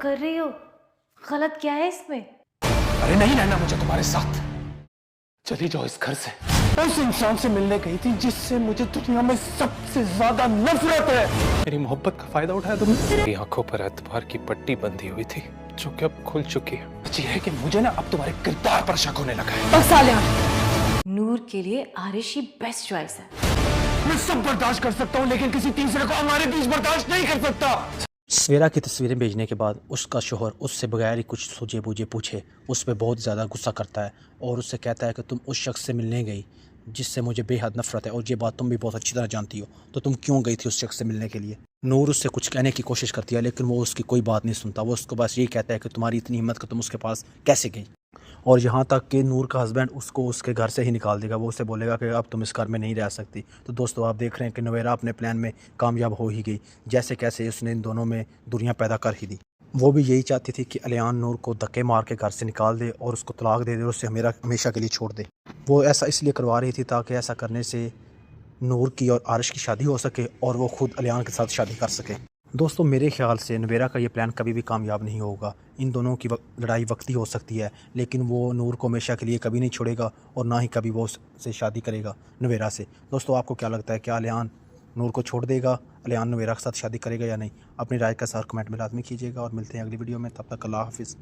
कर रही हो? गलत क्या है इसमें? अरे नहीं रहना मुझे तुम्हारे साथ। चली जाओ इस घर से। उस इंसान से मिलने गई थी जिससे मुझे दुनिया में सबसे ज्यादा नफरत है। मेरी मोहब्बत का फायदा उठाया तुमने। मेरी आंखों पर एतबार की पट्टी बंधी हुई थी जो कि अब खुल चुकी है। अच्छी है कि मुझे ना अब तुम्हारे किरदार पर शक होने लगा है। बस आलिया, नूर के लिए आरिश ही बेस्ट चॉइस है। मैं सब बर्दाश्त कर सकता हूँ लेकिन किसी तीसरे को हमारे बीच बर्दाश्त नहीं कर सकता। सवेरा की तस्वीरें भेजने के बाद उसका शोहर उससे बगैर ही कुछ सूझे बूझे पूछे उस पर बहुत ज़्यादा गुस्सा करता है और उससे कहता है कि तुम उस शख्स से मिलने गई जिससे मुझे बेहद नफरत है और ये बात तुम भी बहुत अच्छी तरह जानती हो, तो तुम क्यों गई थी उस शख्स से मिलने के लिए। नूर उससे कुछ कहने की कोशिश करती है लेकिन वो उसकी कोई बात नहीं सुनता। वो उसको बस यही कहता है कि तुम्हारी इतनी हिम्मत कि तुम उसके पास कैसे गई, और यहाँ तक कि नूर का हस्बैंड उसको उसके घर से ही निकाल देगा। वो उसे बोलेगा कि अब तुम इस घर में नहीं रह सकती। तो दोस्तों आप देख रहे हैं कि नवेरा अपने प्लान में कामयाब हो ही गई। जैसे कैसे उसने इन दोनों में दूरियां पैदा कर ही दी। वो भी यही चाहती थी कि अलियान नूर को धक्के मार के घर से निकाल दे और उसको तलाक दे दे और उससे हमेशा के लिए छोड़ दे। वो ऐसा इसलिए करवा रही थी ताकि ऐसा करने से नूर की और आरिश की शादी हो सके और वो खुद अलियान के साथ शादी कर सके। दोस्तों मेरे ख्याल से नवेरा का ये प्लान कभी भी कामयाब नहीं होगा। इन दोनों की लड़ाई वक्ती हो सकती है लेकिन वो नूर को हमेशा के लिए कभी नहीं छोड़ेगा और ना ही कभी वो उससे शादी करेगा नवेरा से। दोस्तों आपको क्या लगता है, क्या अलियान नूर को छोड़ देगा, अलियान नवेरा के साथ शादी करेगा या नहीं? अपनी राय का सार कमेंट में लाजमी कीजिएगा और मिलते हैं अगली वीडियो में। तब तक अल्लाह हाफिज़।